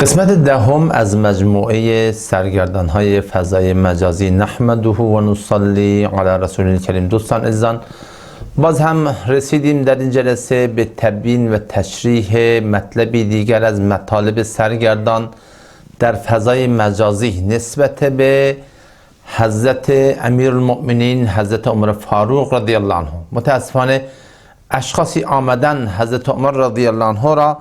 قسمت دهم از مجموعه سرگردان‌های فضای مجازی نحمده و نصلی علی رسول الکریم. دوستان عزیزان، باز هم رسیدیم در این جلسه به تبیین و تشریح مطلبی دیگر از مطالب سرگردان در فضای مجازی نسبت به حضرت امیرالمؤمنین حضرت عمر فاروق رضی الله عنه. متاسفانه اشخاصی آمدن حضرت عمر رضی الله عنه را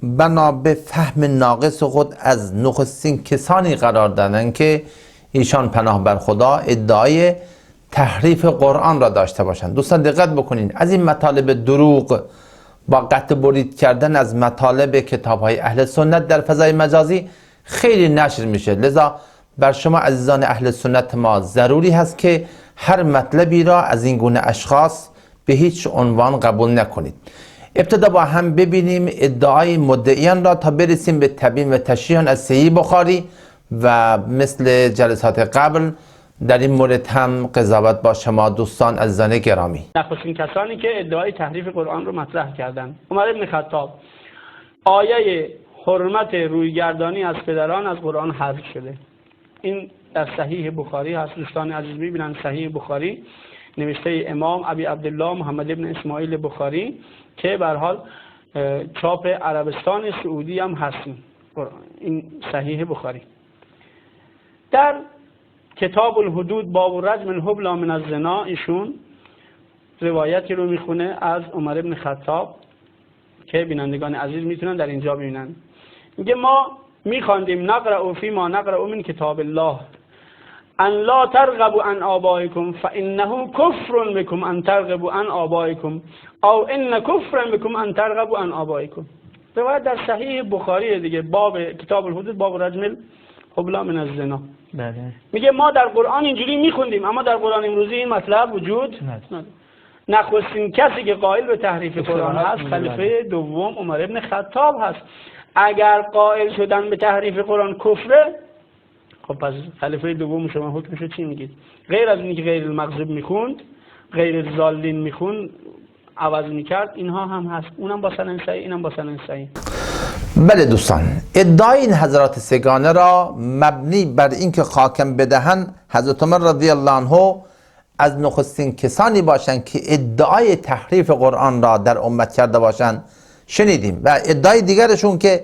بنا به فهم ناقص خود از نخستین کسانی قرار دادن که ایشان پناه بر خدا ادعای تحریف قرآن را داشته باشند. دوستان دقت بکنین، از این مطالب دروغ با قطع برید کردن از مطالب کتاب های اهل سنت در فضای مجازی خیلی نشر میشه. لذا بر شما عزیزان اهل سنت ما ضروری هست که هر مطلبی را از این گونه اشخاص به هیچ عنوان قبول نکنید. ابتدا با هم ببینیم ادعای مدعیان را تا برسیم به تبیین و تشریح از صحیح بخاری و مثل جلسات قبل در این مورد هم قضاوت با شما دوستان عزیزان گرامی. نخستین کسانی که ادعای تحریف قرآن رو مطرح کردند عمر ابن خطاب. آیه حرمت رویگردانی از پدران از قرآن حذف شده. این در صحیح بخاری هست. دوستان عزیز می‌بینن صحیح بخاری نوشته امام ابی عبدالله محمد ابن اسماعیل بخاری که به هر حال چاپ عربستان سعودی هم هست. این صحیح بخاری در کتاب الحدود باب رجم الحبلی من الزنا ایشون روایتی رو میخونه از عمر ابن خطاب که بینندگان عزیز میتونن در اینجا ببینن. میگه ما میخواندیم نقرأ فی ما نقرأ من کتاب الله ان لا ترغبوا عن آبائکم فانه کفر بکم ان ترغبوا عن آبائکم او ان کفر بکم ان ترغبوا عن آبائکم. روایت در صحیح بخاری دیگه، باب کتاب الحدود باب رجم الحبلی من الزنا. بله. میگه ما در قرآن اینجوری میخوندیم اما در قرآن امروزی این مطلب وجود نداره. نخستین کسی که قائل به تحریف قرآن هست خلیفه دوم عمر ابن خطاب هست. اگر قائل شدن به تحریف قرآن کفره، خب پس خلیفه دوم شما حکمشو چی میگید؟ غیر از اینکه غیر المغضوب میخوند، غیر الضالین میخوند، عوض میکرد، اینها هم هست. اونم با سند صحیح، اینم با سند صحیح. بله دوستان، ادعای این حضرات سگانه را مبنی بر اینکه حاکم بدهن حضرت عمر رضی الله عنه از نخستین کسانی باشند که ادعای تحریف قرآن را در امت کرده باشند شنیدیم، و ادعای دیگرشون که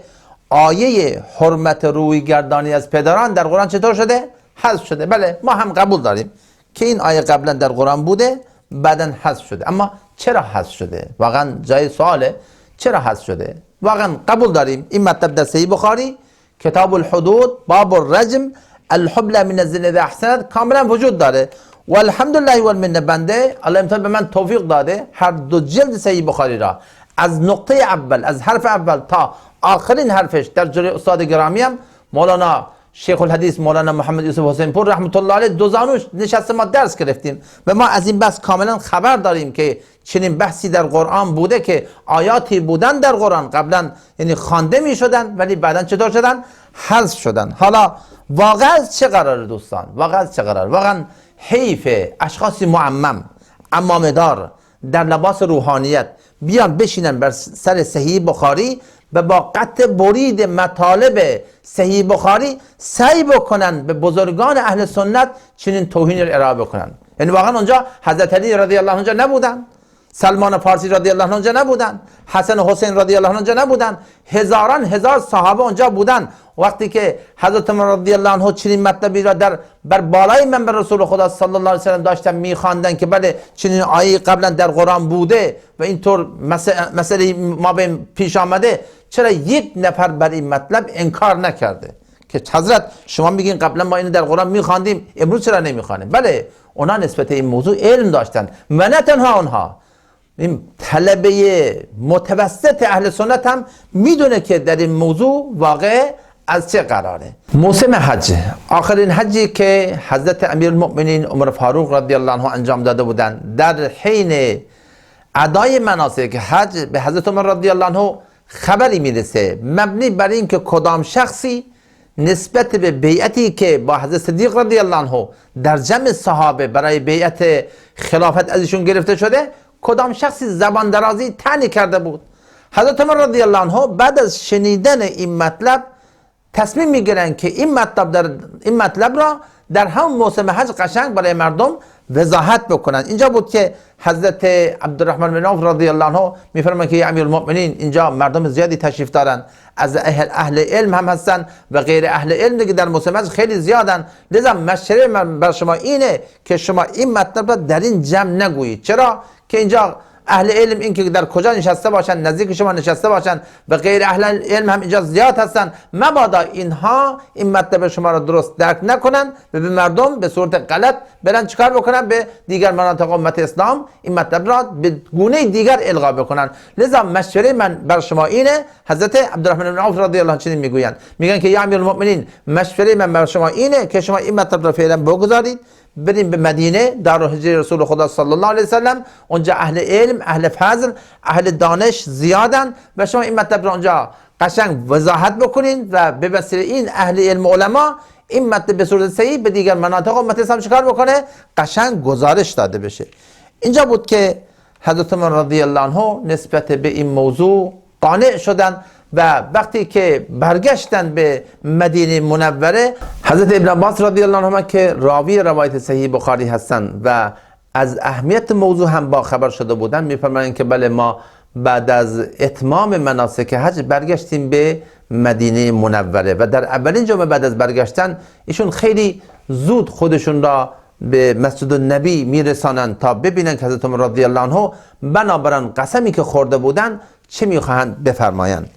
آیه حرمت رویگردانی از پدران در قرآن چطور شده؟ حذف شده. بله، ما هم قبول داریم که این آیه قبلا در قرآن بوده بعداً حذف شده، اما چرا حذف شده؟ واقعا جای سواله. چرا حذف شده؟ واقعا قبول داریم این مطلب در صحیح بخاری کتاب الحدود باب الرجم الحبلی من الزنا اذا احسنت کاملا وجود داره و الحمدلله و المنه. بنده الله امتحان به من توفیق داده هر دو جلد صحیح بخاری را از نقطه اول، از حرف اول تا آخرین حرفش در جلوی استاد گرامی هم مولانا شیخ الحدیث مولانا محمد یوسف حسین پور رحمت الله علیه دو زانوش نشسته ما درس گرفتیم و ما از این بحث کاملا خبر داریم که چنین بحثی در قرآن بوده که آیاتی بودن در قرآن قبلا یعنی خوانده می شدن ولی بعدا چطور شدن؟ حذف شدن. حالا واقعا چه قراره دوستان؟ واقعا چه قراره؟ واقعا حیف اشخاصی معمم عمامه‌دار در لباس روحانیت بیان بشینن بر سر صحیح بخاری و با قطع برید مطالب صحیح بخاری سعی بکنن به بزرگان اهل سنت چنین توهین را ارائه بکنن. یعنی واقعا اونجا حضرت علی رضی الله عنه نبودن، سلمان فارسی رضی الله عنه نبودن، حسن حسین رضی الله عنه نبودن، هزاران هزار صحابه اونجا بودن. وقتی که حضرت عمر رضی الله عنه چنین مطلبی را بر بالای منبر رسول خدا صلی الله علیه و سلم داشتن میخواندن که بله چنین آیه قبلا در قرآن بوده و اینطور مسئله ما به پیش آمده، چرا یک نفر بر این مطلب انکار نکرده که حضرت شما میگین قبلا ما اینو در قرآن میخواندیم امروز چرا نمیخوانیم؟ بله، اونا نسبت این موضوع علم داشتن و نه تنها اونها، این طلبه متوسط اهل سنت هم میدونه که در این موضوع واقع از چه قراره. موسم حج، آخرین حجی که حضرت امیرالمؤمنین عمر فاروق رضی الله عنه انجام داده بودند، در حین ادای مناسک حج به حضرت عمر رضی الله عنه خبری میرسه مبنی بر این که کدام شخصی نسبت به بیعتی که با حضرت صدیق رضی الله عنه در جمع صحابه برای بیعت خلافت از ایشون گرفته شده، کدام شخصی زبان درازی طعنی کرده بود. حضرت عمر رضی الله عنه بعد از شنیدن این مطلب تصمیم میگیرن که این مطلب را در همون موسم حج قشنگ برای مردم وضاحت بکنن. اینجا بود که حضرت عبدالرحمن بن عوف رضی الله عنه میفرمایند که یا امیر المؤمنین اینجا مردم زیادی تشریف دارن، از اهل علم هم هستن و غیر اهل علم دیگه در موسم حج خیلی زیادن، لذا مشوره من بر شما اینه که شما این مطلب را در این جمع نگویید. چرا که اینجا اهل علم این که در کجا نشسته باشن، نزدیک شما نشسته باشن و غیر اهل علم هم اینجا زیاد هستن، مبادا اینها این مطلب شما را درست درک نکنن و به مردم به صورت غلط برن چیکار بکنن، به دیگر مناطق امت اسلام این مطلب را به گونه دیگر القا بکنن. لذا مشوره من بر شما اینه. حضرت عبدالرحمن بن عوف رضی الله عنه چنین میگن که یا امیر المؤمنین مشوره من بر شما اینه که شما این مطلب را فعلا بگذارید، بریم به مدینه دارالهجره رسول خدا صلی الله علیه وسلم، اونجا اهل علم، اهل فضل، اهل دانش زیادن و شما این مطلب را اونجا قشنگ وضاحت بکنین و به وسیله این اهل علم علما این مطلب به صورت صحیح به دیگر مناطق امت اسلام چیکار بکنه، قشنگ گزارش داده بشه. اینجا بود که حضرت عمر رضی الله عنه نسبت به این موضوع قانع شدن و وقتی که برگشتن به مدینه منوره، حضرت ابن عباس رضی الله عنهما که راوی روایت صحیح بخاری هستند و از اهمیت موضوع هم با خبر شده بودن، میفرمایند که بله ما بعد از اتمام مناسک حج برگشتیم به مدینه منوره و در اولین جمعه بعد از برگشتن ایشون خیلی زود خودشون را به مسجد النبی میرسانند تا ببینن که حضرت عمر رضی الله عنه بنابراین قسمی که خورده بودن چه میخواهند بفرمایند.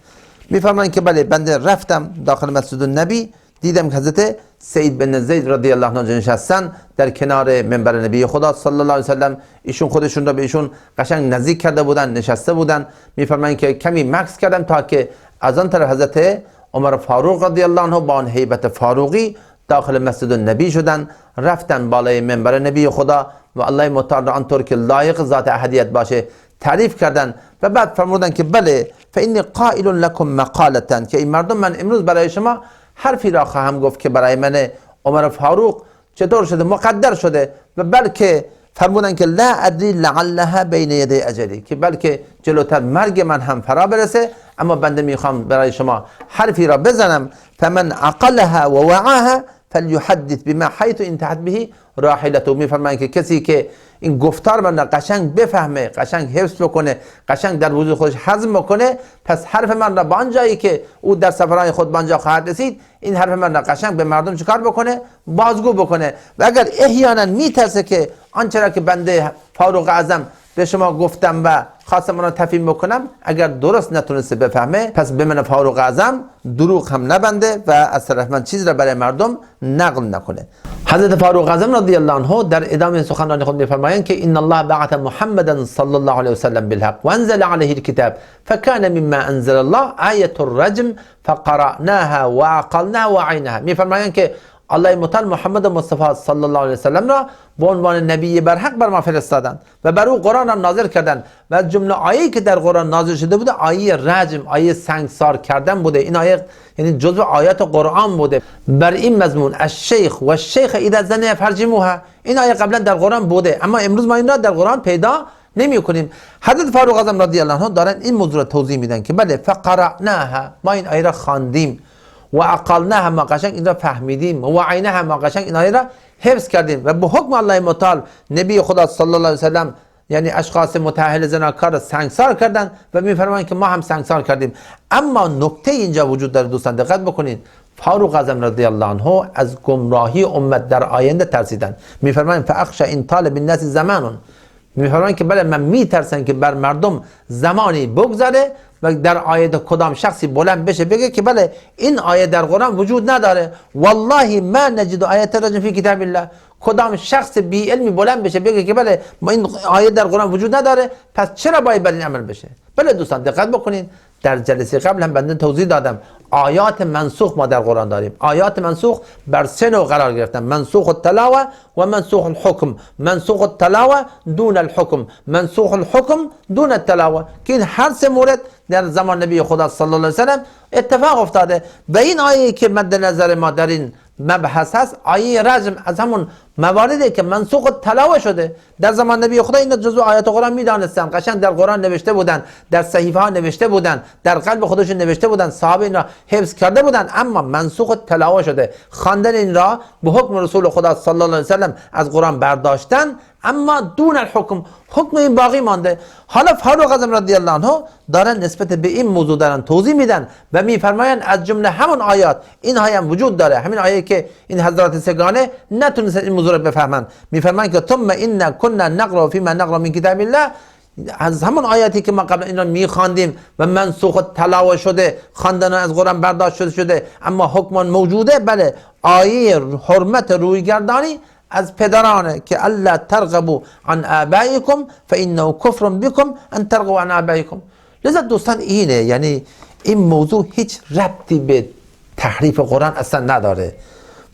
میفرمایند که بله بنده رفتم داخل مسجد النبی، دیدم که حضرت سعید بن زید رضی الله عنه نشستن در کنار منبر نبی خدا صلی الله علیه و سلم. ایشون خودشون را به ایشون قشنگ نزدیک کرده بودن، نشسته بودن. میفرمایند که کمی مکث کردم تا که از آن طرف حضرت عمر فاروق رضی الله عنه با آن هیبت فاروقی داخل مسجد النبی شدن، رفتن بالای منبر نبی خدا و الله متعال آنطور که لایق ذات احدیت باشه تعریف کردن و بعد فرمودن که بله فإنی قائل لکم مقالة، که این مردم من امروز برای شما حرفی را خواهم گفت که برای من عمر فاروق چطور شده، مقدر شده و بلکه فرمودن که لا ادری لعلها بین یدی اجلی، که بلکه جلوتر مرگ من هم فرا برسه، اما بنده میخوام برای شما حرفی را بزنم. فمن عقلها و وعاها فلیحدث بما حیث انتهت به راحلته. میفرمایند که کسی که این گفتار من را قشنگ بفهمه، قشنگ حفظ بکنه، قشنگ در وجود خودش هضم بکنه، پس حرف من را به آن جایی که او در سفرهای خود به آنجا خواهد رسید این حرف من را قشنگ به مردم چیکار بکنه، بازگو بکنه. و اگر احیانا میترسه که آنچه را که بنده فاروق اعظم به شما گفتم و خواستم اون رو تفهیم بکنم اگر درست نتونسته بفهمه، پس به من فاروق اعظم دروغ هم نبنده و از طرف من چیز را برای مردم نقل نکنه. حضرت فاروق اعظم رضی الله عنه در ادامه سخنرانی خود میفرمایند که ان الله بعث محمدا صلی الله علیه و سلم بالحق وانزل علیه الكتاب فكان مما انزل الله آیه الرجم فقرأناها وعقلناها وعیناها. میفرمایند که الله متعال محمد مصطفی صلی الله علیه و سلم را به عنوان نبی برحق بر ما فرستادند و بر او قرآن را نازل کردند و از جمله آیه‌ای که در قرآن نازل شده بوده آیه رجم، آیه سنگسار کردن بوده. این آیه یعنی جزء آیات قرآن بوده. بر این مضمون الشیخ و الشیخ اذا زنی فرجموها، این آیه قبلا در قرآن بوده اما امروز ما این را در قرآن پیدا نمی کنیم. حضرت فاروق اعظم رضی الله عنه دارن این موضوع را توضیح میدن که بله فقرأناها، ما این آیه را خواندیم و عقلناها، ما قشنگ این را فهمیدیم و عینها، ما قشنگ این آیه را حفظ کردیم و به حکم الله متعال نبی خدا صلی الله علیه و سلم یعنی اشخاص متأهل زناکار را سنگسار کردند و میفرمایند که ما هم سنگسار کردیم. اما نکته اینجا وجود داره دوستان، دقت بکنید. فاروق اعظم رضی الله عنه از گمراهی امت در آینده ترسیدند. میفرمایند فاخشى ان طال بالناس زمان، میفرمایند که بله من میترسم که بر مردم زمانی بگذره و در آیه کدام شخصی بلند بشه بگه که بله این آیه در قرآن وجود نداره، والله ما نجد آیت رجم فی کتاب الله، کدام شخص بی علمی بلند بشه بگه که بله ما این آیه در قرآن وجود نداره، پس چرا باید بر این عمل بشه؟ بله دوستان دقت بکنید، در جلسه قبل هم بنده توضیح دادم آیات منسوخ ما در قرآن داریم. آیات منسوخ بر سه نوع قرار گرفتن: منسوخ التلاوه و منسوخ الحکم. منسوخ التلاوه دون الحکم، منسوخ الحکم دون التلاوه، که این هر سه مورد در زمان نبی خدا صلی الله علیه و سلم اتفاق افتاده. و این آیه که مد نظر ما در این مبحث هست آیه رجم از همون مواردی که منسوخ التلاوه شده، در زمان نبی خدا این جزء آیات قرآن میدانستن، قشنگ در قرآن نوشته بودن، در صحیفه ها نوشته بودن، در قلب خودشون نوشته بودن، صحابه این را حفظ کرده بودن، اما منسوخ و تلاوه شده. خواندن این را به حکم رسول خدا صلی الله علیه و سلم از قرآن برداشتن، اما دون الحکم، حکم این باقی مانده. حالا فاروق اعظم رضی الله عنه دارن نسبت به این موضوع دارن توضیح میدن و میفرمایند از جمله همون آیات این هم وجود داره، همین آیه که این حضرات سگانه نتونستن این موضوع رو بفهمن، میفرمایند که ثم ان كنا نقرا فيما نقرا من کتاب الله، از همون آیاتی که ما قبل این را میخواندیم و منسوخ و تلاوه شده، خواندن از قرآن برداشت شده اما حکم موجوده. بله، آیه حرمت رویگردانی از پدرانه که الا ترغبوا عن آبائکم فانه کفر بكم ان ترغبوا عن آبائکم. لذا دوستان اینه، یعنی این موضوع هیچ ربطی به تحریف قرآن اصلا نداره.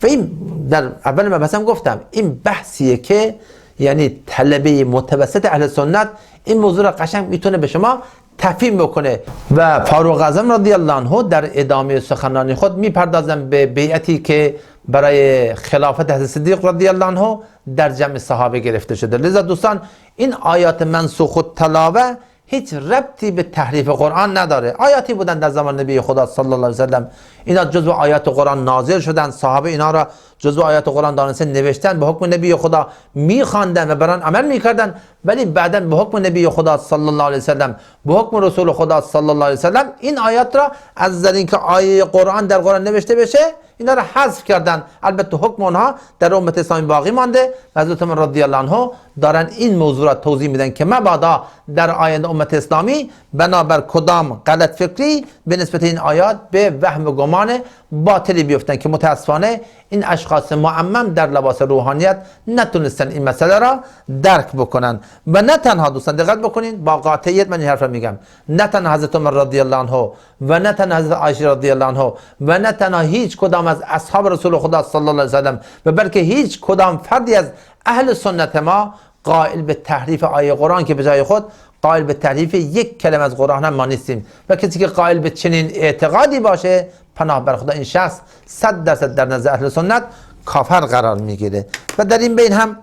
و این در اول مبحثم گفتم این بحثیه که یعنی طلبه متوسط اهل سنت این موضوع را قشنگ میتونه به شما تفهیم بکنه. و فاروق اعظم رضی الله عنه در ادامه سخنرانی خود میپردازن به بیعتی که برای خلافت حضرت صدیق رضی الله عنه در جمع صحابه گرفته شده. لذا دوستان این آیات منسوخ و تلاوه هیچ ربطی به تحریف قرآن نداره. آیاتی بودن در زمان نبی خدا صلی الله علیه و سلم، اینا جزو آیات قرآن نازل شدن، صحابه اینا را جزو آیات قرآن دانستن، نوشتن، به حکم نبی خدا میخواندن و بران عمل میکردن. ولی بعدا به حکم نبی خدا صلی الله علیه و سلم، به حکم رسول خدا صلی الله علیه و سلم این آیات را از نظر اینکه آیه قرآن در قرآن نوشته بشه اینا را حذف کردن. البته حکم اونها در امت اسلامی باقی مانده و حضرت عمر رضی الله عنه دارن این موضوع را توضیح میدن که مبادا در آینده امت اسلامی بنابر کدام غلط فکری به نسبت این آیات به وهم و گمان باطلی بیفتن که متاسفانه این اشخاص معمم در لباس روحانیت نتونستن این مسئله را درک بکنن. و نه تنها دوستان دقت بکنین، با قاطعیت من این حرف را میگم، نه تنها حضرت عمر رضی الله عنه و نه تنها حضرت عایشه رضی الله عنه و نه تنها هیچ کدام از اصحاب رسول خدا صلی الله علیه و سلم و بلکه هیچ کدام فردی از اهل سنت ما قائل به تحریف آیه قرآن که به جای خود قائل به تحریف یک کلمه از قرآن هم ما نیستیم. و کسی که قائل به چنین اعتقادی باشه پناه بر خدا این شخص 100% در نزد اهل سنت کافر قرار میگیره. و در این بین هم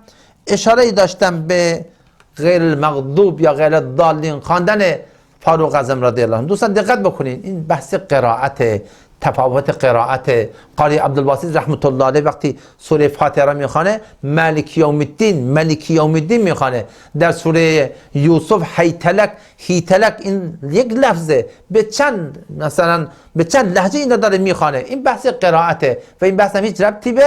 اشاره داشتم به غیر المغضوب یا غیر الضالین خواندن فاروق اعظم رضی الله عنه. دوستان دقت بکنین، این بحث قرائت، تفاوت قرائت. قاری عبدالباسط رحمت الله علیه وقتی سوره فاتحه را میخوانه مالک یوم الدین، مالک یوم الدین میخوانه. در سوره یوسف هیتلک، هیتلک این یک لفظه، به چند مثلا به چند لهجه این داره میخوانه. این بحث قرائته و این بحث هم هیچ ربطی به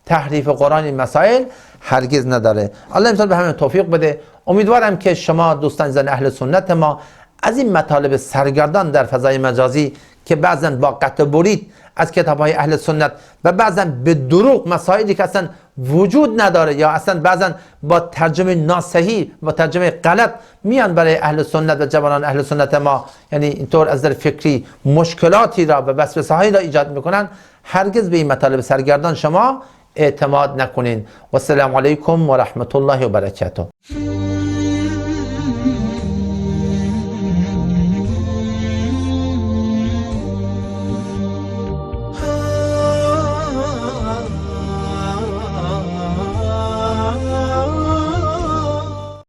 تحریف قرآن این مسائل هرگز نداره. الله امسال به همه توفیق بده. امیدوارم که شما دوستان زن اهل سنت ما از این مطالب سرگردان در فضای مجازی که بعضا با قطع برید از کتاب‌های اهل سنت و بعضا به دروغ مسائلی که اصلا وجود نداره یا اصلا بعضا با ترجمه ناصحیح و ترجمه غلط میان برای اهل سنت و جوانان اهل سنت ما، یعنی اینطور از نظر فکری مشکلاتی را و وسوسه‌هایی را ایجاد میکنن، هرگز به این مطالب سرگردان شما اعتماد نکنین. و السلام علیکم و رحمت الله و برکاته.